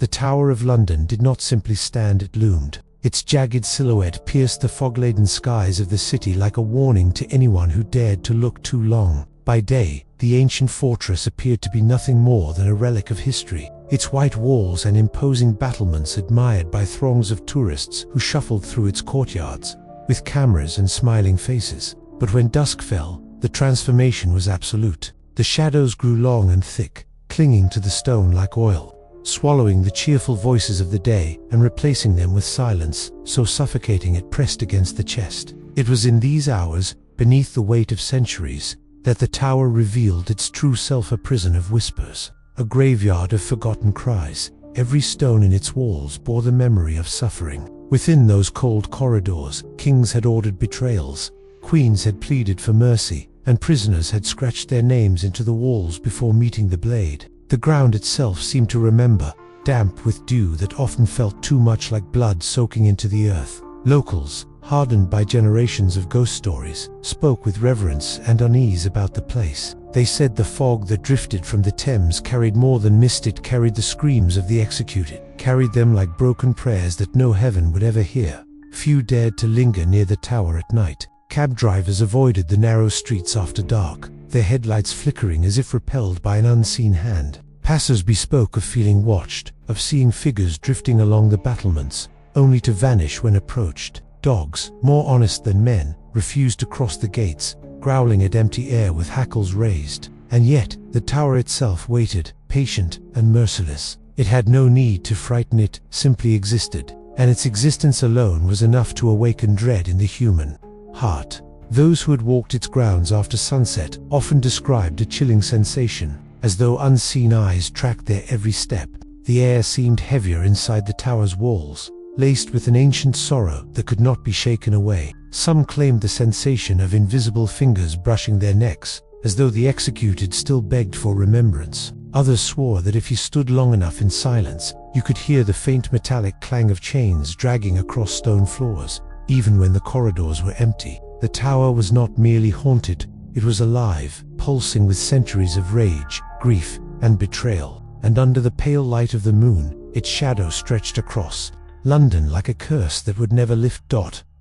The Tower of London did not simply stand, it loomed. Its jagged silhouette pierced the fog-laden skies of the city like a warning to anyone who dared to look too long. By day, the ancient fortress appeared to be nothing more than a relic of history, its white walls and imposing battlements admired by throngs of tourists who shuffled through its courtyards, with cameras and smiling faces. But when dusk fell, the transformation was absolute. The shadows grew long and thick, clinging to the stone like oil, swallowing the cheerful voices of the day and replacing them with silence, so suffocating it pressed against the chest. It was in these hours, beneath the weight of centuries, that the tower revealed its true self, a prison of whispers, a graveyard of forgotten cries. Every stone in its walls bore the memory of suffering. Within those cold corridors, kings had ordered betrayals, queens had pleaded for mercy, and prisoners had scratched their names into the walls before meeting the blade. The ground itself seemed to remember, damp with dew that often felt too much like blood soaking into the earth. Locals, hardened by generations of ghost stories, spoke with reverence and unease about the place. They said the fog that drifted from the Thames carried more than mist, it carried the screams of the executed, carried them like broken prayers that no heaven would ever hear. Few dared to linger near the tower at night. Cab drivers avoided the narrow streets after dark, their headlights flickering as if repelled by an unseen hand. Passers-by spoke of feeling watched, of seeing figures drifting along the battlements, only to vanish when approached. Dogs, more honest than men, refused to cross the gates, growling at empty air with hackles raised. And yet, the tower itself waited, patient and merciless. It had no need to frighten, it simply existed, and its existence alone was enough to awaken dread in the human heart. Those who had walked its grounds after sunset often described a chilling sensation, as though unseen eyes tracked their every step. The air seemed heavier inside the tower's walls, laced with an ancient sorrow that could not be shaken away. Some claimed the sensation of invisible fingers brushing their necks, as though the executed still begged for remembrance. Others swore that if you stood long enough in silence, you could hear the faint metallic clang of chains dragging across stone floors, even when the corridors were empty. The tower was not merely haunted, it was alive, pulsing with centuries of rage, grief, and betrayal. And under the pale light of the moon, its shadow stretched across London like a curse that would never lift.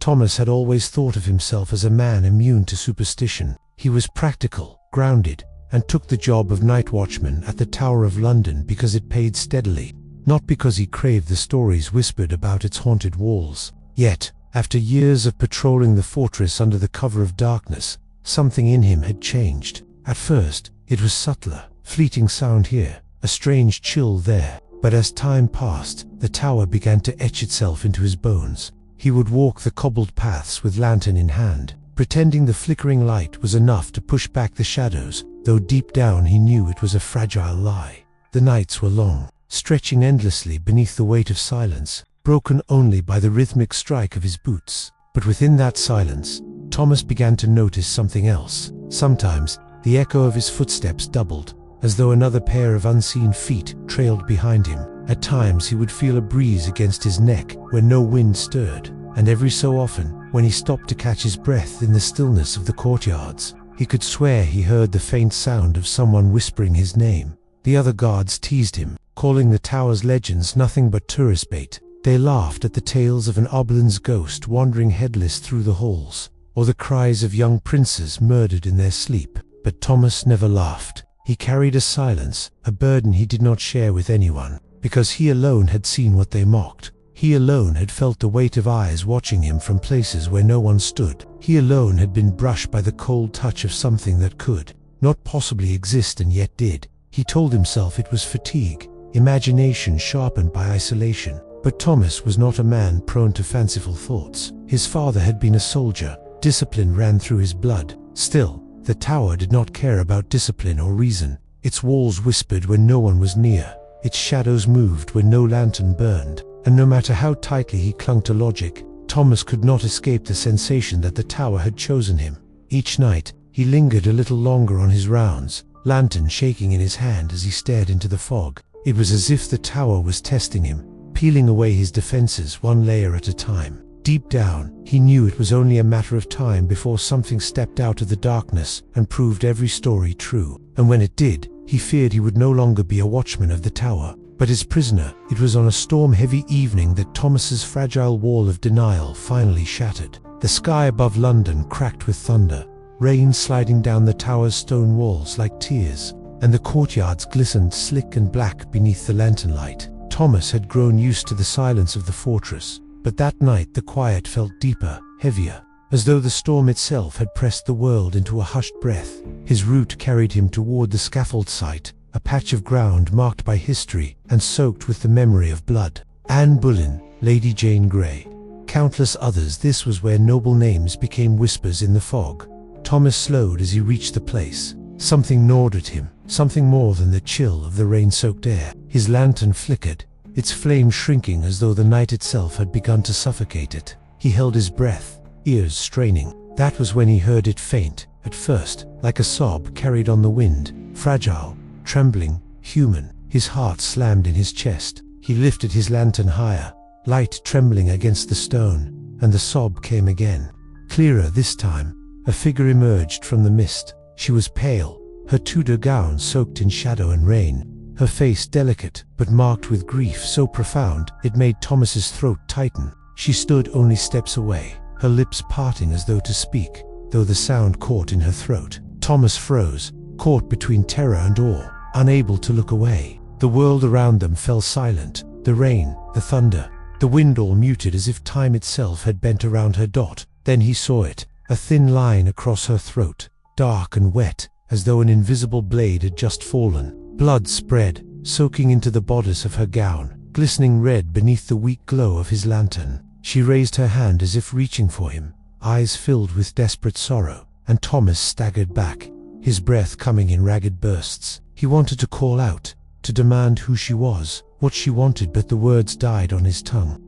Thomas had always thought of himself as a man immune to superstition. He was practical, grounded, and took the job of night watchman at the Tower of London because it paid steadily, not because he craved the stories whispered about its haunted walls. Yet, after years of patrolling the fortress under the cover of darkness, something in him had changed. At first, it was subtler, fleeting sound here, a strange chill there. But as time passed, the tower began to etch itself into his bones. He would walk the cobbled paths with lantern in hand, pretending the flickering light was enough to push back the shadows, though deep down he knew it was a fragile lie. The nights were long, stretching endlessly beneath the weight of silence, broken only by the rhythmic strike of his boots. But within that silence, Thomas began to notice something else. Sometimes, the echo of his footsteps doubled, as though another pair of unseen feet trailed behind him. At times he would feel a breeze against his neck where no wind stirred, and every so often, when he stopped to catch his breath in the stillness of the courtyards, he could swear he heard the faint sound of someone whispering his name. The other guards teased him, calling the tower's legends nothing but tourist bait. They laughed at the tales of an Oblin's ghost wandering headless through the halls, or the cries of young princes murdered in their sleep. But Thomas never laughed. He carried a silence, a burden he did not share with anyone, because he alone had seen what they mocked. He alone had felt the weight of eyes watching him from places where no one stood. He alone had been brushed by the cold touch of something that could not possibly exist and yet did. He told himself it was fatigue, imagination sharpened by isolation. But Thomas was not a man prone to fanciful thoughts. His father had been a soldier. Discipline ran through his blood. Still, the tower did not care about discipline or reason. Its walls whispered when no one was near. Its shadows moved when no lantern burned. And no matter how tightly he clung to logic, Thomas could not escape the sensation that the tower had chosen him. Each night, he lingered a little longer on his rounds, lantern shaking in his hand as he stared into the fog. It was as if the tower was testing him, peeling away his defenses one layer at a time. Deep down, he knew it was only a matter of time before something stepped out of the darkness and proved every story true. And when it did, he feared he would no longer be a watchman of the tower, but his prisoner. It was on a storm-heavy evening that Thomas's fragile wall of denial finally shattered. The sky above London cracked with thunder, rain sliding down the tower's stone walls like tears, and the courtyards glistened slick and black beneath the lantern light. Thomas had grown used to the silence of the fortress, but that night the quiet felt deeper, heavier, as though the storm itself had pressed the world into a hushed breath. His route carried him toward the scaffold site, a patch of ground marked by history and soaked with the memory of blood. Anne Boleyn, Lady Jane Grey, countless others. This was where noble names became whispers in the fog. Thomas slowed as he reached the place. Something gnawed at him, something more than the chill of the rain-soaked air. His lantern flickered, its flame shrinking as though the night itself had begun to suffocate it. He held his breath, ears straining. That was when he heard it faint, at first, like a sob carried on the wind, fragile, trembling, human. His heart slammed in his chest. He lifted his lantern higher, light trembling against the stone, and the sob came again. Clearer this time, a figure emerged from the mist. She was pale, her Tudor gown soaked in shadow and rain, her face delicate but marked with grief so profound it made Thomas's throat tighten. She stood only steps away, her lips parting as though to speak, though the sound caught in her throat. Thomas froze, caught between terror and awe, unable to look away. The world around them fell silent, the rain, the thunder, the wind all muted as if time itself had bent around her dot. Then he saw it, a thin line across her throat, dark and wet, as though an invisible blade had just fallen. Blood spread, soaking into the bodice of her gown, glistening red beneath the weak glow of his lantern. She raised her hand as if reaching for him, eyes filled with desperate sorrow, and Thomas staggered back, his breath coming in ragged bursts. He wanted to call out, to demand who she was, what she wanted, but the words died on his tongue.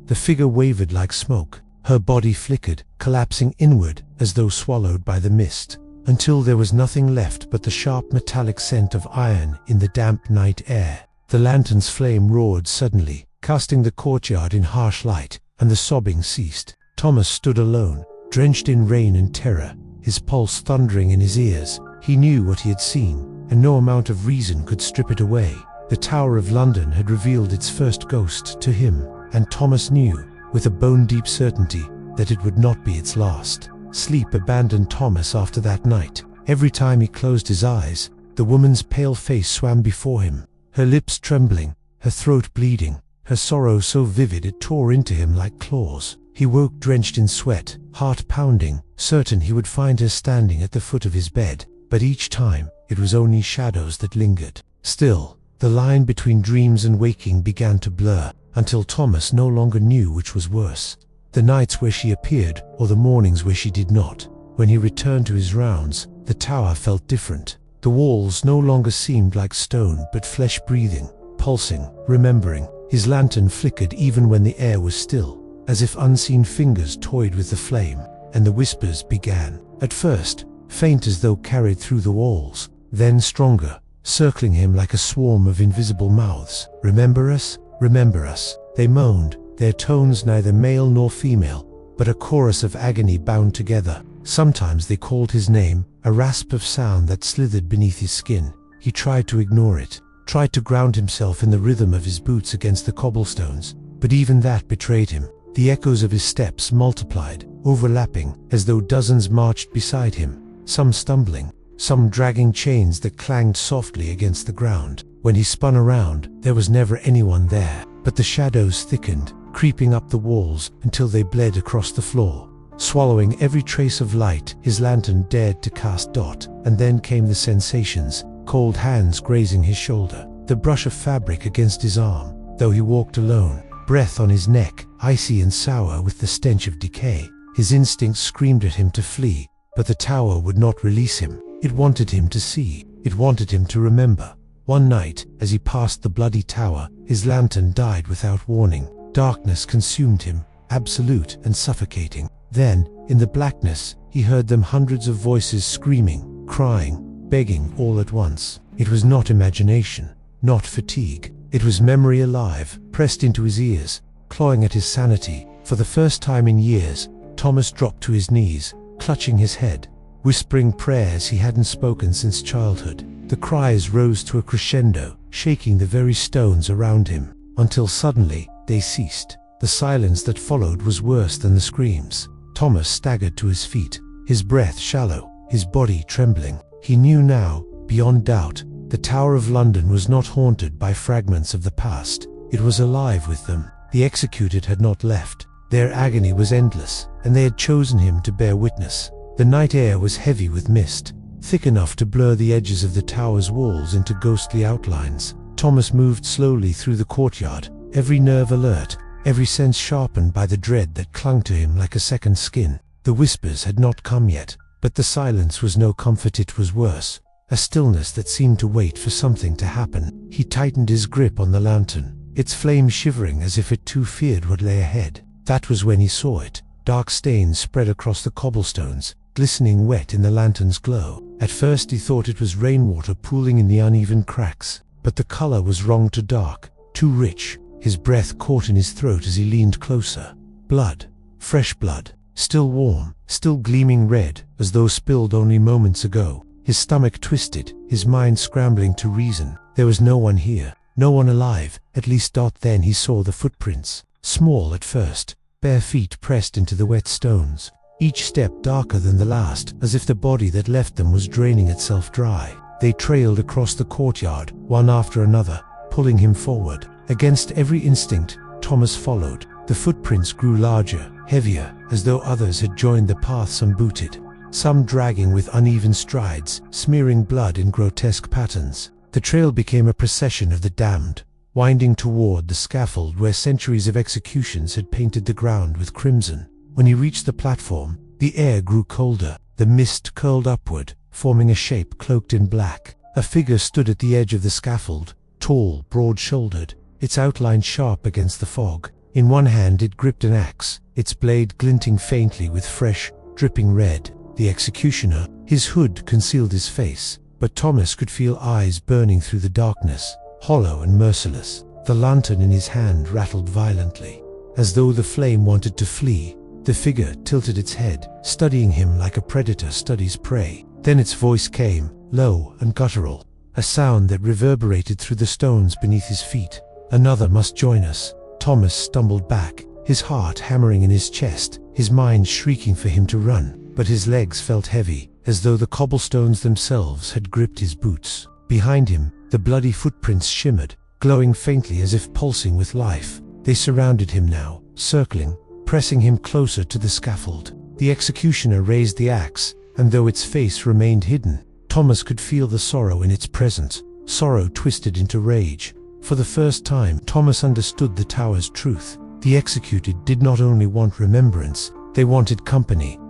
The figure wavered like smoke, her body flickered, collapsing inward as though swallowed by the mist, until there was nothing left but the sharp metallic scent of iron in the damp night air. The lantern's flame roared suddenly, casting the courtyard in harsh light, and the sobbing ceased. Thomas stood alone, drenched in rain and terror, his pulse thundering in his ears. He knew what he had seen, and no amount of reason could strip it away. The Tower of London had revealed its first ghost to him, and Thomas knew, with a bone-deep certainty, that it would not be its last. Sleep abandoned Thomas after that night. Every time he closed his eyes, the woman's pale face swam before him, her lips trembling, her throat bleeding, her sorrow so vivid it tore into him like claws. He woke drenched in sweat, heart pounding, certain he would find her standing at the foot of his bed, but each time, it was only shadows that lingered. Still, the line between dreams and waking began to blur, until Thomas no longer knew which was worse: the nights where she appeared, or the mornings where she did not. When he returned to his rounds, the tower felt different. The walls no longer seemed like stone, but flesh-breathing, pulsing, remembering. His lantern flickered even when the air was still, as if unseen fingers toyed with the flame, and the whispers began. At first, faint as though carried through the walls, then stronger, circling him like a swarm of invisible mouths. "Remember us? Remember us," they moaned, their tones neither male nor female, but a chorus of agony bound together. Sometimes they called his name, a rasp of sound that slithered beneath his skin. He tried to ignore it, tried to ground himself in the rhythm of his boots against the cobblestones, but even that betrayed him. The echoes of his steps multiplied, overlapping, as though dozens marched beside him, some stumbling, some dragging chains that clanged softly against the ground. When he spun around, there was never anyone there, but the shadows thickened, creeping up the walls until they bled across the floor. Swallowing every trace of light his lantern dared to cast dot, and then came the sensations: cold hands grazing his shoulder, the brush of fabric against his arm, though he walked alone, breath on his neck, icy and sour with the stench of decay. His instincts screamed at him to flee, but the tower would not release him. It wanted him to see, it wanted him to remember. One night, as he passed the bloody tower, his lantern died without warning. Darkness consumed him, absolute and suffocating. Then, in the blackness, he heard them, hundreds of voices screaming, crying, begging all at once. It was not imagination, not fatigue. It was memory alive, pressed into his ears, clawing at his sanity. For the first time in years, Thomas dropped to his knees, clutching his head, whispering prayers he hadn't spoken since childhood. The cries rose to a crescendo, shaking the very stones around him, until suddenly they ceased. The silence that followed was worse than the screams. Thomas staggered to his feet, his breath shallow, his body trembling. He knew now, beyond doubt, the Tower of London was not haunted by fragments of the past. It was alive with them. The executed had not left. Their agony was endless, and they had chosen him to bear witness. The night air was heavy with mist, thick enough to blur the edges of the tower's walls into ghostly outlines. Thomas moved slowly through the courtyard, every nerve alert, every sense sharpened by the dread that clung to him like a second skin. The whispers had not come yet, but the silence was no comfort. It was worse, a stillness that seemed to wait for something to happen. He tightened his grip on the lantern, its flame shivering as if it too feared what lay ahead. That was when he saw it. Dark stains spread across the cobblestones, glistening wet in the lantern's glow. At first he thought it was rainwater pooling in the uneven cracks, but the color was wrong to dark, too rich. His breath caught in his throat as he leaned closer. Blood, fresh blood, still warm, still gleaming red, as though spilled only moments ago. His stomach twisted, his mind scrambling to reason. There was no one here, no one alive, at least. Then he saw the footprints, small at first, bare feet pressed into the wet stones, each step darker than the last, as if the body that left them was draining itself dry. They trailed across the courtyard, one after another, pulling him forward. Against every instinct, Thomas followed. The footprints grew larger, heavier, as though others had joined the paths unbooted, some dragging with uneven strides, smearing blood in grotesque patterns. The trail became a procession of the damned, winding toward the scaffold where centuries of executions had painted the ground with crimson. When he reached the platform, the air grew colder. The mist curled upward, forming a shape cloaked in black. A figure stood at the edge of the scaffold, tall, broad-shouldered, its outline sharp against the fog. In one hand it gripped an axe, its blade glinting faintly with fresh, dripping red. The executioner. His hood concealed his face, but Thomas could feel eyes burning through the darkness, hollow and merciless. The lantern in his hand rattled violently, as though the flame wanted to flee. The figure tilted its head, studying him like a predator studies prey. Then its voice came, low and guttural, a sound that reverberated through the stones beneath his feet. "Another must join us." Thomas stumbled back, his heart hammering in his chest, his mind shrieking for him to run. But his legs felt heavy, as though the cobblestones themselves had gripped his boots. Behind him, the bloody footprints shimmered, glowing faintly as if pulsing with life. They surrounded him now, circling, pressing him closer to the scaffold. The executioner raised the axe, and though its face remained hidden, Thomas could feel the sorrow in its presence, sorrow twisted into rage. For the first time, Thomas understood the tower's truth. The executed did not only want remembrance, they wanted company.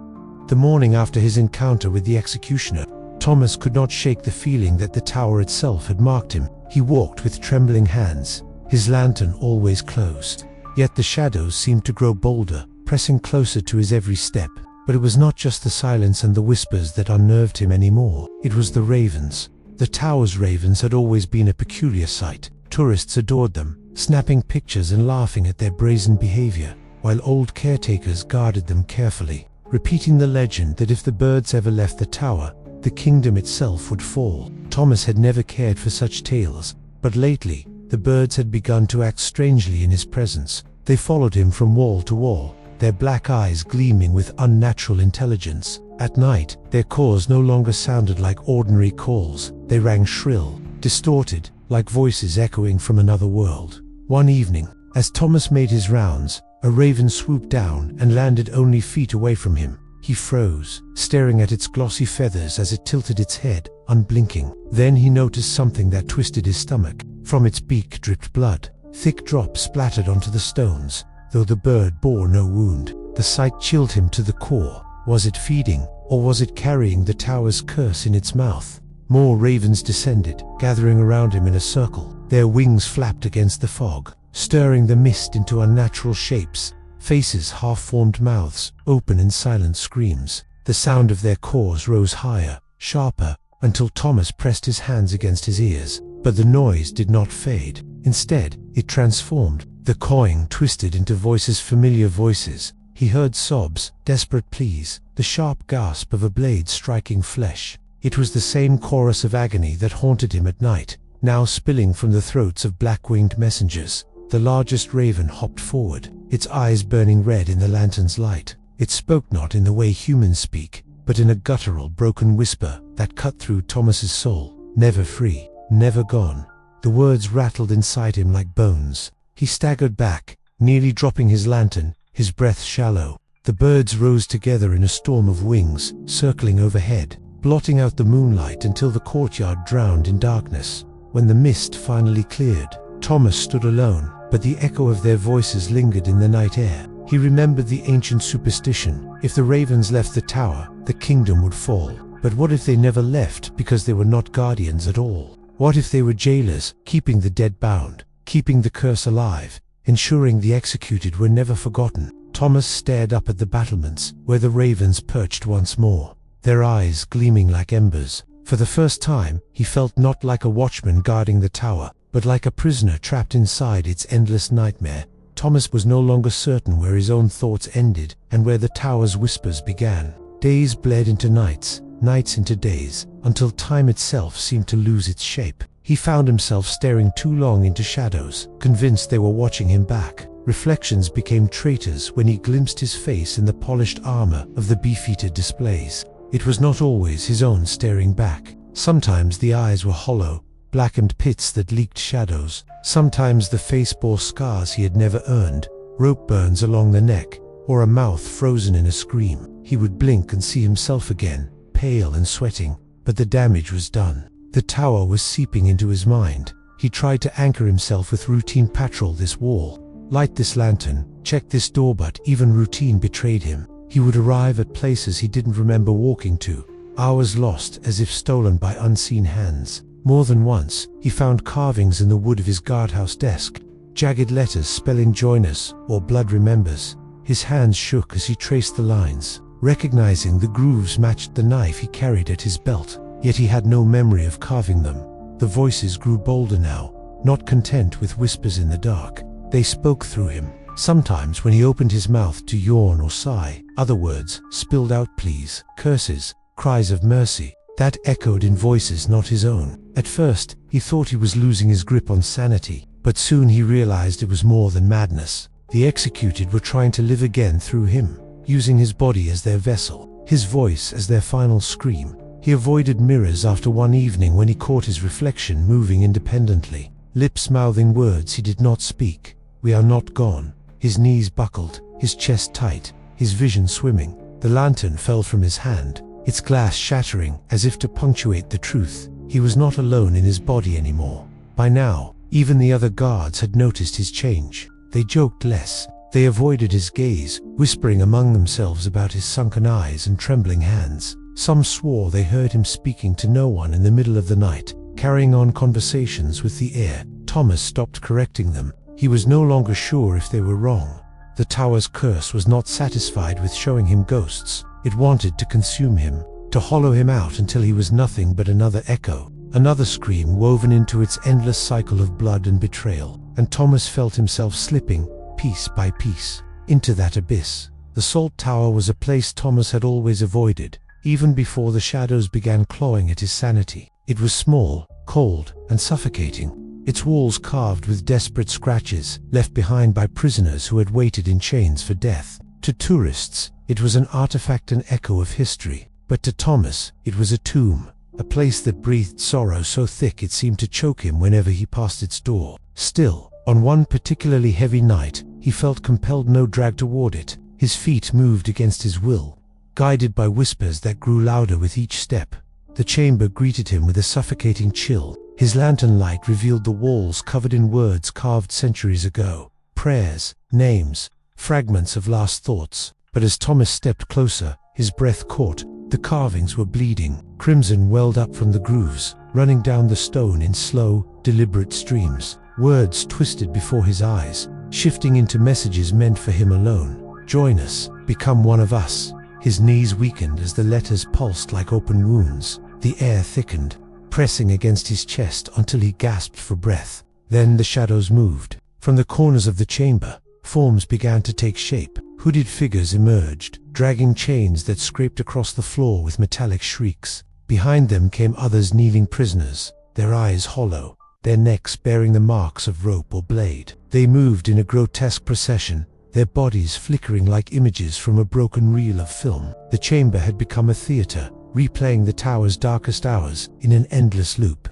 The morning after his encounter with the executioner, Thomas could not shake the feeling that the tower itself had marked him. He walked with trembling hands, his lantern always closed. Yet the shadows seemed to grow bolder, pressing closer to his every step. But it was not just the silence and the whispers that unnerved him anymore. It was the ravens. The tower's ravens had always been a peculiar sight. Tourists adored them, snapping pictures and laughing at their brazen behavior, while old caretakers guarded them carefully, repeating the legend that if the birds ever left the tower, the kingdom itself would fall. Thomas had never cared for such tales, but lately, the birds had begun to act strangely in his presence. They followed him from wall to wall, their black eyes gleaming with unnatural intelligence. At night, their calls no longer sounded like ordinary calls. They rang shrill, distorted, like voices echoing from another world. One evening, as Thomas made his rounds, a raven swooped down and landed only feet away from him. He froze, staring at its glossy feathers as it tilted its head, unblinking. Then he noticed something that twisted his stomach. From its beak dripped blood. Thick drops splattered onto the stones, though the bird bore no wound. The sight chilled him to the core. Was it feeding, or was it carrying the tower's curse in its mouth? More ravens descended, gathering around him in a circle. Their wings flapped against the fog, stirring the mist into unnatural shapes. Faces, half-formed mouths, open in silent screams. The sound of their caws rose higher, sharper, until Thomas pressed his hands against his ears. But the noise did not fade. Instead, it transformed. The cawing twisted into voices, familiar voices. He heard sobs, desperate pleas, the sharp gasp of a blade striking flesh. It was the same chorus of agony that haunted him at night, now spilling from the throats of black-winged messengers. The largest raven hopped forward, its eyes burning red in the lantern's light. It spoke not in the way humans speak, but in a guttural, broken whisper that cut through Thomas's soul. Never free, never gone. The words rattled inside him like bones. He staggered back, nearly dropping his lantern, his breath shallow. The birds rose together in a storm of wings, circling overhead, blotting out the moonlight until the courtyard drowned in darkness. When the mist finally cleared, Thomas stood alone, but the echo of their voices lingered in the night air. He remembered the ancient superstition: if the ravens left the tower, the kingdom would fall. But what if they never left because they were not guardians at all? What if they were jailers, keeping the dead bound, keeping the curse alive, ensuring the executed were never forgotten? Thomas stared up at the battlements, where the ravens perched once more, their eyes gleaming like embers. For the first time, he felt not like a watchman guarding the tower, but like a prisoner trapped inside its endless nightmare. Thomas was no longer certain where his own thoughts ended and where the tower's whispers began. Days bled into nights, nights into days, until time itself seemed to lose its shape. He found himself staring too long into shadows, convinced they were watching him back. Reflections became traitors when he glimpsed his face in the polished armor of the beefeater displays. It was not always his own staring back. Sometimes the eyes were hollow, blackened pits that leaked shadows. Sometimes the face bore scars he had never earned, rope burns along the neck, or a mouth frozen in a scream. He would blink and see himself again, pale and sweating, but the damage was done. The tower was seeping into his mind. He tried to anchor himself with routine: patrol this wall, light this lantern, check this door, but even routine betrayed him. He would arrive at places he didn't remember walking to, hours lost as if stolen by unseen hands. More than once, he found carvings in the wood of his guardhouse desk, jagged letters spelling "Join us" or "Blood remembers." His hands shook as he traced the lines, recognizing the grooves matched the knife he carried at his belt, yet he had no memory of carving them. The voices grew bolder now, not content with whispers in the dark. They spoke through him. Sometimes when he opened his mouth to yawn or sigh, other words spilled out: pleas, curses, cries of mercy, that echoed in voices not his own. At first, he thought he was losing his grip on sanity, but soon he realized it was more than madness. The executed were trying to live again through him, using his body as their vessel, his voice as their final scream. He avoided mirrors after one evening when he caught his reflection moving independently, lips mouthing words he did not speak. "We are not gone." His knees buckled, his chest tight, his vision swimming. The lantern fell from his hand, its glass shattering as if to punctuate the truth. He was not alone in his body anymore. By now, even the other guards had noticed his change. They joked less. They avoided his gaze, whispering among themselves about his sunken eyes and trembling hands. Some swore they heard him speaking to no one in the middle of the night, carrying on conversations with the air. Thomas stopped correcting them. He was no longer sure if they were wrong. The tower's curse was not satisfied with showing him ghosts. It wanted to consume him, to hollow him out until he was nothing but another echo, another scream woven into its endless cycle of blood and betrayal. And Thomas felt himself slipping, piece by piece, into that abyss. The Salt Tower was a place Thomas had always avoided, even before the shadows began clawing at his sanity. It was small, cold, and suffocating, its walls carved with desperate scratches left behind by prisoners who had waited in chains for death. To tourists, it was an artifact and echo of history, but to Thomas, it was a tomb, a place that breathed sorrow so thick it seemed to choke him whenever he passed its door. Still, on one particularly heavy night, he felt compelled no drag toward it. His feet moved against his will, guided by whispers that grew louder with each step. The chamber greeted him with a suffocating chill. His lantern light revealed the walls covered in words carved centuries ago, prayers, names, fragments of last thoughts. But as Thomas stepped closer, his breath caught. The carvings were bleeding. Crimson welled up from the grooves, running down the stone in slow, deliberate streams. Words twisted before his eyes, shifting into messages meant for him alone. "Join us, become one of us." His knees weakened as the letters pulsed like open wounds. The air thickened, pressing against his chest until he gasped for breath. Then the shadows moved. From the corners of the chamber, forms began to take shape. Hooded figures emerged, dragging chains that scraped across the floor with metallic shrieks. Behind them came others, kneeling prisoners, their eyes hollow, their necks bearing the marks of rope or blade. They moved in a grotesque procession, their bodies flickering like images from a broken reel of film. The chamber had become a theater, replaying the tower's darkest hours in an endless loop.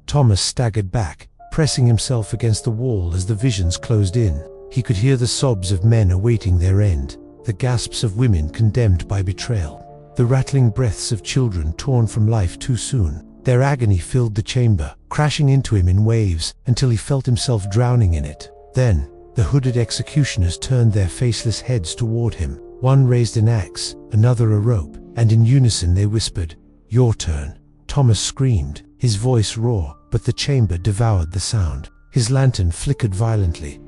Thomas staggered back, pressing himself against the wall as the visions closed in. He could hear the sobs of men awaiting their end, the gasps of women condemned by betrayal, the rattling breaths of children torn from life too soon. Their agony filled the chamber, crashing into him in waves until he felt himself drowning in it. Then, the hooded executioners turned their faceless heads toward him. One raised an axe, another a rope, and in unison they whispered, "Your turn." Thomas screamed, his voice raw, but the chamber devoured the sound. His lantern flickered violently,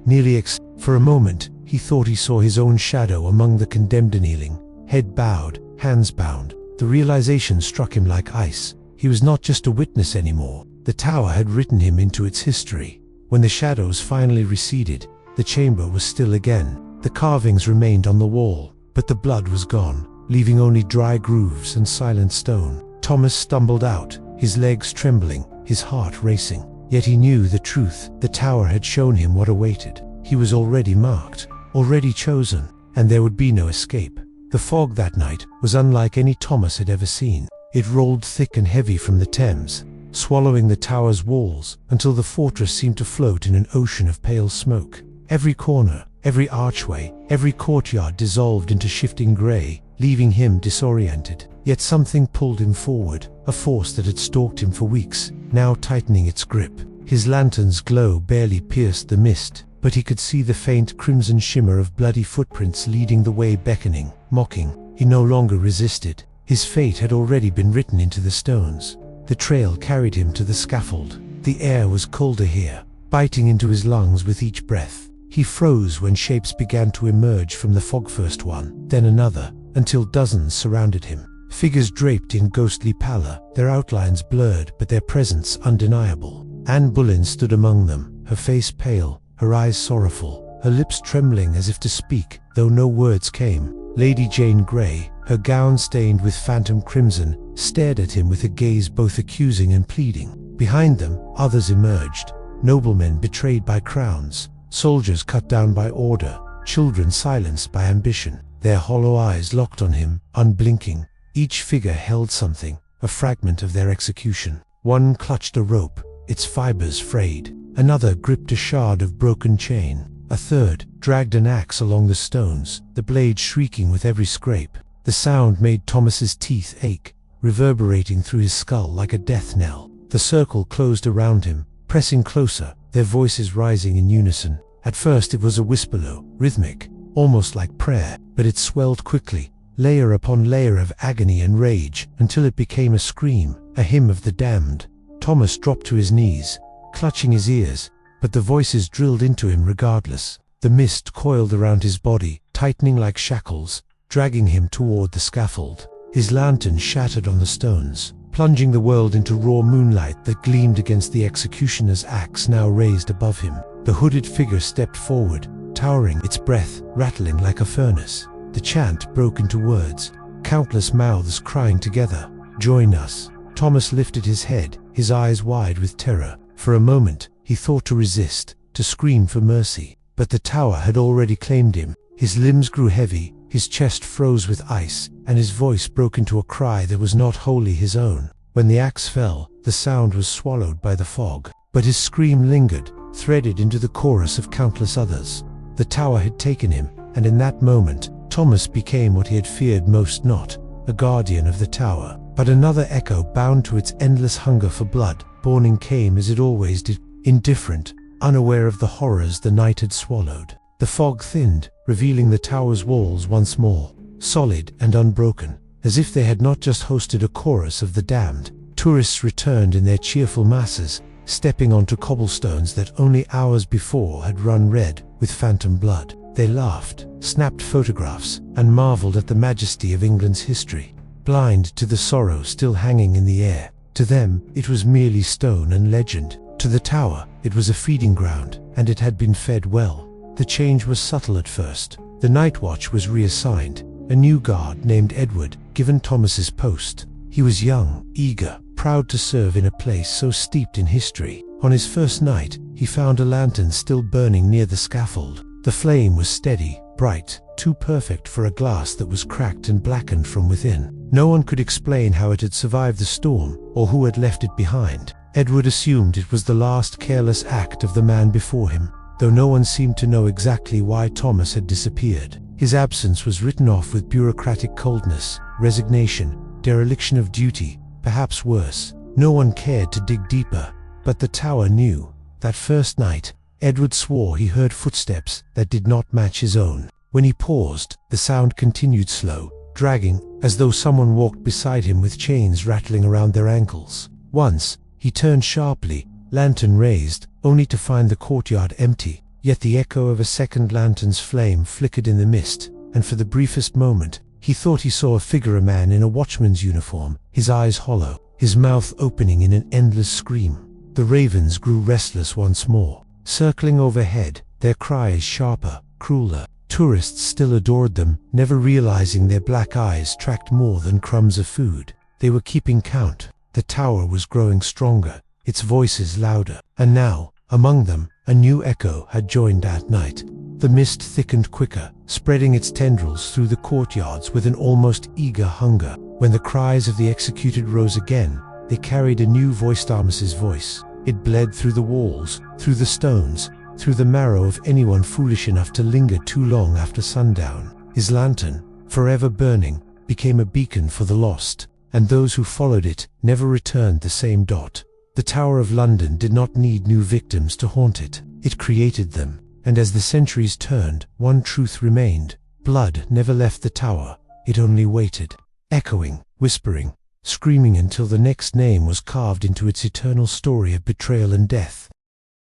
for a moment, he thought he saw his own shadow among the condemned kneeling, head bowed, hands bound. The realization struck him like ice. He was not just a witness anymore. The tower had written him into its history. When the shadows finally receded, the chamber was still again. The carvings remained on the wall, but the blood was gone, leaving only dry grooves and silent stone. Thomas stumbled out, his legs trembling, his heart racing. Yet he knew the truth. The tower had shown him what awaited. He was already marked, already chosen, and there would be no escape. The fog that night was unlike any Thomas had ever seen. It rolled thick and heavy from the Thames, swallowing the tower's walls until the fortress seemed to float in an ocean of pale smoke. Every corner, every archway, every courtyard dissolved into shifting grey, leaving him disoriented. Yet something pulled him forward, a force that had stalked him for weeks, now tightening its grip. His lantern's glow barely pierced the mist, but he could see the faint crimson shimmer of bloody footprints leading the way, beckoning, mocking. He no longer resisted. His fate had already been written into the stones. The trail carried him to the scaffold. The air was colder here, biting into his lungs with each breath. He froze when shapes began to emerge from the fog, first one, then another, until dozens surrounded him. Figures draped in ghostly pallor, their outlines blurred but their presence undeniable. Anne Boleyn stood among them, her face pale, her eyes sorrowful, her lips trembling as if to speak, though no words came. Lady Jane Grey, her gown stained with phantom crimson, stared at him with a gaze both accusing and pleading. Behind them, others emerged, noblemen betrayed by crowns, soldiers cut down by order, children silenced by ambition, their hollow eyes locked on him, unblinking. Each figure held something, a fragment of their execution. One clutched a rope, its fibers frayed. Another gripped a shard of broken chain. A third dragged an axe along the stones, the blade shrieking with every scrape. The sound made Thomas's teeth ache, reverberating through his skull like a death knell. The circle closed around him, pressing closer, their voices rising in unison. At first it was a whisper, low, rhythmic, almost like prayer, but it swelled quickly, layer upon layer of agony and rage, until it became a scream, a hymn of the damned. Thomas dropped to his knees, clutching his ears, but the voices drilled into him regardless. The mist coiled around his body, tightening like shackles, dragging him toward the scaffold. His lantern shattered on the stones, plunging the world into raw moonlight that gleamed against the executioner's axe now raised above him. The hooded figure stepped forward, towering, its breath rattling like a furnace. The chant broke into words, countless mouths crying together, "Join us." Thomas lifted his head, his eyes wide with terror. For a moment, he thought to resist, to scream for mercy, but the tower had already claimed him. His limbs grew heavy, his chest froze with ice, and his voice broke into a cry that was not wholly his own. When the axe fell, the sound was swallowed by the fog, but his scream lingered, threaded into the chorus of countless others. The tower had taken him, and in that moment, Thomas became what he had feared most, not a guardian of the tower, but another echo bound to its endless hunger for blood. Morning came as it always did, indifferent, unaware of the horrors the night had swallowed. The fog thinned, revealing the tower's walls once more, solid and unbroken, as if they had not just hosted a chorus of the damned. Tourists returned in their cheerful masses, stepping onto cobblestones that only hours before had run red with phantom blood. They laughed, snapped photographs, and marveled at the majesty of England's history, blind to the sorrow still hanging in the air. To them, it was merely stone and legend. To the tower, it was a feeding ground, and it had been fed well. The change was subtle at first. The night watch was reassigned, a new guard named Edward, given Thomas's post. He was young, eager, proud to serve in a place so steeped in history. On his first night, he found a lantern still burning near the scaffold. The flame was steady, bright, too perfect for a glass that was cracked and blackened from within. No one could explain how it had survived the storm, or who had left it behind. Edward assumed it was the last careless act of the man before him, though no one seemed to know exactly why Thomas had disappeared. His absence was written off with bureaucratic coldness, resignation, dereliction of duty, perhaps worse. No one cared to dig deeper, but the tower knew. That first night, Edward swore he heard footsteps that did not match his own. When he paused, the sound continued slow, dragging, as though someone walked beside him with chains rattling around their ankles. Once, he turned sharply, lantern raised, only to find the courtyard empty. Yet the echo of a second lantern's flame flickered in the mist, and for the briefest moment, he thought he saw a figure, a man in a watchman's uniform, his eyes hollow, his mouth opening in an endless scream. The ravens grew restless once more, circling overhead, their cries sharper, crueler. Tourists still adored them, never realizing their black eyes tracked more than crumbs of food. They were keeping count. The tower was growing stronger, its voices louder, and now, among them, a new echo had joined that night. The mist thickened quicker, spreading its tendrils through the courtyards with an almost eager hunger. When the cries of the executed rose again, they carried a new voice, Thomas's voice. It bled through the walls, through the stones, through the marrow of anyone foolish enough to linger too long after sundown. His lantern, forever burning, became a beacon for the lost, and those who followed it never returned the same dot. The Tower of London did not need new victims to haunt it. It created them, and as the centuries turned, one truth remained. Blood never left the tower, it only waited, echoing, whispering, screaming until the next name was carved into its eternal story of betrayal and death.